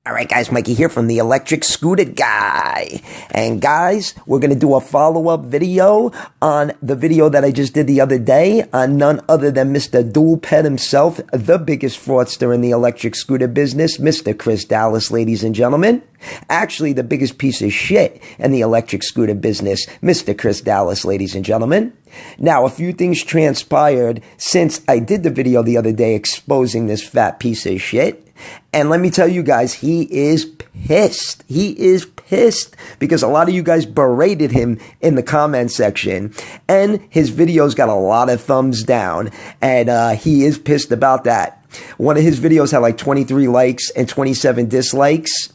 All right, guys, Mikey here from the Electric Scooter Guy. And guys, we're going to do a follow-up video on the video that I just did the other day on none other than Mr. Dualped himself, the biggest fraudster in the electric scooter business, Mr. Chris Dallas, ladies and gentlemen. Actually, the biggest piece of shit in the electric scooter business, Mr. Chris Dallas, ladies and gentlemen. Now, a few things transpired since I did the video the other day exposing this fat piece of shit. And let me tell you guys, he is pissed. He is pissed because a lot of you guys berated him in the comment section. And his videos got a lot of thumbs down. And he is pissed about that. One of his videos had like 23 likes and 27 dislikes.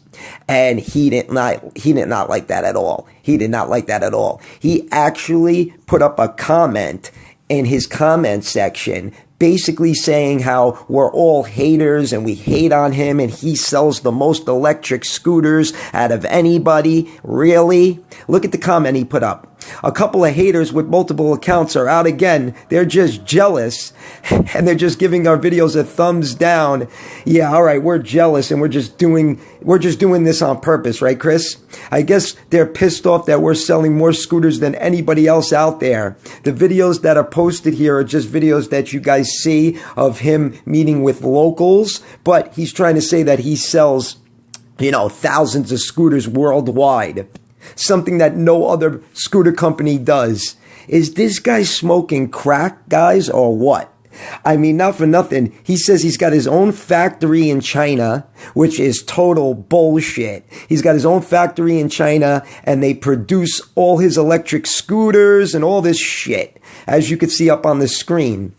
And he did not like that at all. He did not like that at all. He actually put up a comment in his comment section basically saying how we're all haters and we hate on him and he sells the most electric scooters out of anybody. Really? Look at the comment he put up. A couple of haters with multiple accounts are out again. They're just jealous and they're just giving our videos a thumbs down. Yeah, all right, we're jealous and we're just doing this on purpose, right, Chris? I guess they're pissed off that we're selling more scooters than anybody else out there. The videos that are posted here are just videos that you guys see of him meeting with locals, but he's trying to say that he sells, thousands of scooters worldwide. Something that no other scooter company does. Is this guy smoking crack, guys, or what? I mean, not for nothing. He says he's got his own factory in China, which is total bullshit. He's got his own factory in China, and they produce all his electric scooters and all this shit, as you can see up on the screen.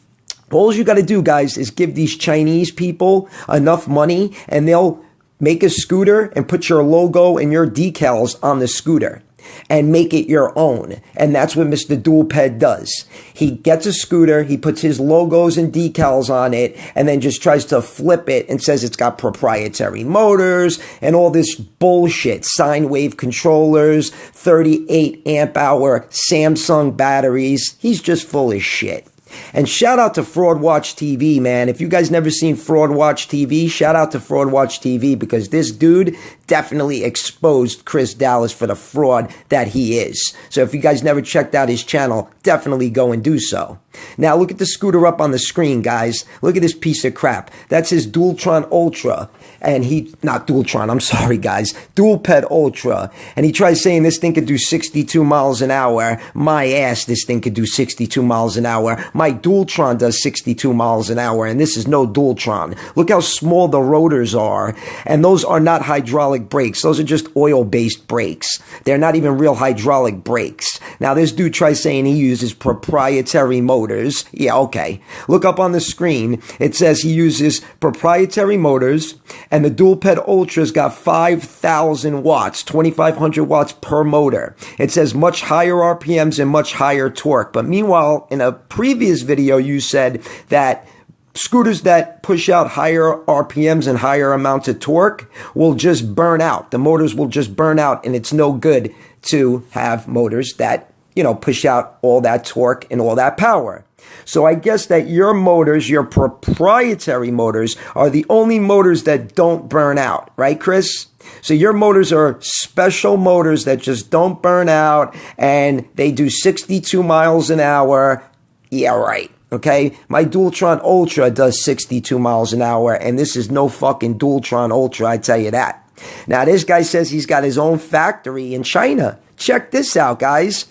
All you got to do, guys, is give these Chinese people enough money, and they'll make a scooter and put your logo and your decals on the scooter and make it your own. And that's what Mr. Dualped does. He gets a scooter, he puts his logos and decals on it, and then just tries to flip it and says it's got proprietary motors and all this bullshit. Sine wave controllers, 38 amp hour Samsung batteries. He's just full of shit. And shout out to Fraud Watch TV, man. If you guys never seen Fraud Watch TV, shout out to Fraud Watch TV because this dude definitely exposed Chris Dallas for the fraud that he is. So if you guys never checked out his channel, definitely go and do so. Now look at the scooter up on the screen, guys. Look at this piece of crap. That's his Dualtron Ultra. And not Dualtron, I'm sorry, guys. Dualped Ultra. And he tries saying this thing could do 62 miles an hour. My ass, this thing could do 62 miles an hour. My Dualtron does 62 miles an hour, and this is no Dualtron. Look how small the rotors are. And those are not hydraulic brakes. Those are just oil-based brakes. They're not even real hydraulic brakes. Now, this dude tries saying he uses proprietary motors. Yeah, okay. Look up on the screen. It says he uses proprietary motors, and the Dualped Ultra's got 5,000 watts, 2,500 watts per motor. It says much higher RPMs and much higher torque. But meanwhile, in a previous video, you said that scooters that push out higher RPMs and higher amounts of torque will just burn out. The motors will just burn out, and it's no good to have motors that, push out all that torque and all that power. So I guess that your motors, your proprietary motors, are the only motors that don't burn out, right, Chris? So your motors are special motors that just don't burn out, and they do 62 miles an hour. Yeah, right. Okay, my Dualtron Ultra does 62 miles an hour, and this is no fucking Dualtron Ultra, I tell you that. Now, this guy says he's got his own factory in China. Check this out, guys.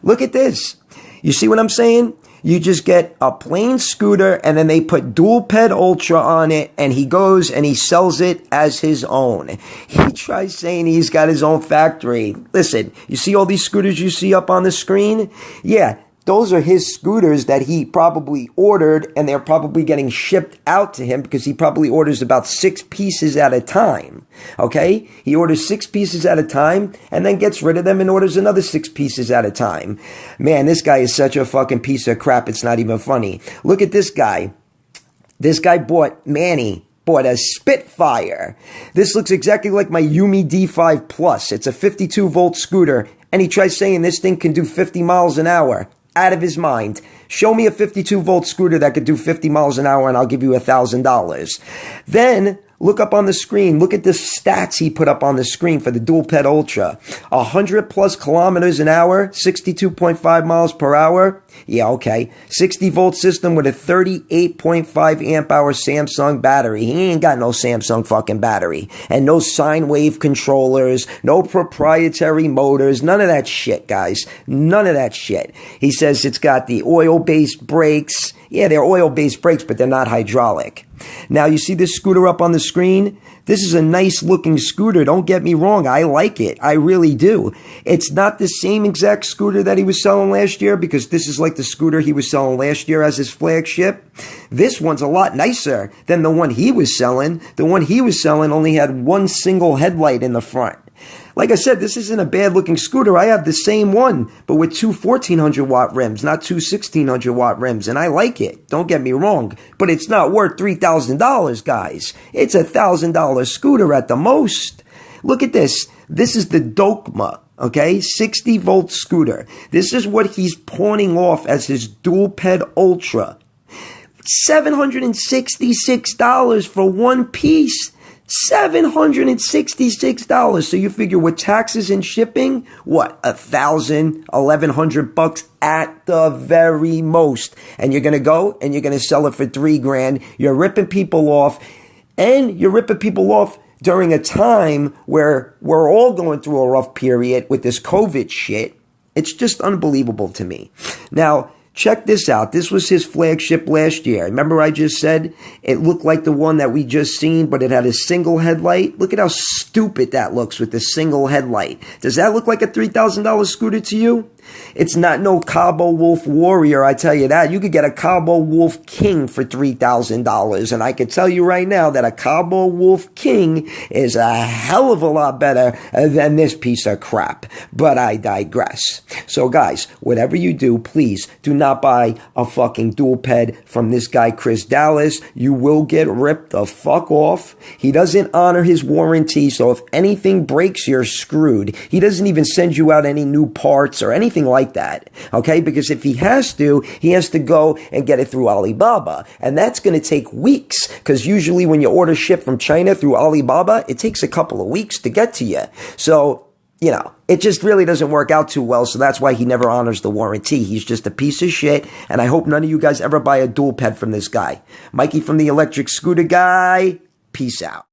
Look at this. You see what I'm saying? You just get a plain scooter, and then they put Dualped Ultra on it, and he goes and he sells it as his own. He tries saying he's got his own factory. Listen, you see all these scooters you see up on the screen? Yeah. Those are his scooters that he probably ordered, and they're probably getting shipped out to him because he probably orders about 6 pieces at a time. Okay? He orders 6 pieces at a time and then gets rid of them and orders another 6 pieces at a time. Man, this guy is such a fucking piece of crap. It's not even funny. Look at this guy. This guy bought a Spitfire. This looks exactly like my Yumi D5 Plus. It's a 52 volt scooter, and he tries saying this thing can do 50 miles an hour. Out of his mind. Show me a 52 volt scooter that could do 50 miles an hour and I'll give you $1,000. Then Look up on the screen. Look at the stats he put up on the screen for the Dualped Ultra. 100 plus kilometers an hour, 62.5 miles per hour. Yeah, okay. 60 volt system with a 38.5 amp hour Samsung battery. He ain't got no Samsung fucking battery. And no sine wave controllers, no proprietary motors, none of that shit, guys. None of that shit. He says it's got the oil-based brakes. Yeah, they're oil-based brakes, but they're not hydraulic. Now, you see this scooter up on the screen? This is a nice looking scooter. Don't get me wrong. I like it. I really do. It's not the same exact scooter that he was selling last year, because this is like the scooter he was selling last year as his flagship. This one's a lot nicer than the one he was selling. The one he was selling only had one single headlight in the front. Like I said, this isn't a bad looking scooter. I have the same one, but with two 1400 watt rims, not two 1600 watt rims. And I like it. Don't get me wrong, but it's not worth $3,000, guys. It's a $1,000 scooter at the most. Look at this. This is the Dokma, okay? 60 volt scooter. This is what he's pawning off as his Dualped Ultra. $766 for one piece. $766. So you figure with taxes and shipping, what, $1,000, $1,100 at the very most. And you're gonna go and you're gonna sell it for $3,000. You're ripping people off, and you're ripping people off during a time where we're all going through a rough period with this COVID shit. It's just unbelievable to me. Now, check this out. This was his flagship last year. Remember I just said it looked like the one that we just seen, but it had a single headlight? Look at how stupid that looks with the single headlight. Does that look like a $3,000 scooter to you? It's not no Cabo Wolf Warrior, I tell you that. You could get a Cabo Wolf King for $3,000. And I can tell you right now that a Cabo Wolf King is a hell of a lot better than this piece of crap. But I digress. So guys, whatever you do, please do not buy a fucking Dualped from this guy Chris Dallas. You will get ripped the fuck off. He doesn't honor his warranty, so if anything breaks, you're screwed. He doesn't even send you out any new parts or anything like that, okay? Because if he has to go and get it through Alibaba, and that's going to take weeks, because usually when you order ship from China through Alibaba, it takes a couple of weeks to get to you. So, you know, it just really doesn't work out too well, so that's why he never honors the warranty. He's just a piece of shit, and I hope none of you guys ever buy a Dualped from this guy. Mikey from the Electric Scooter Guy, peace out.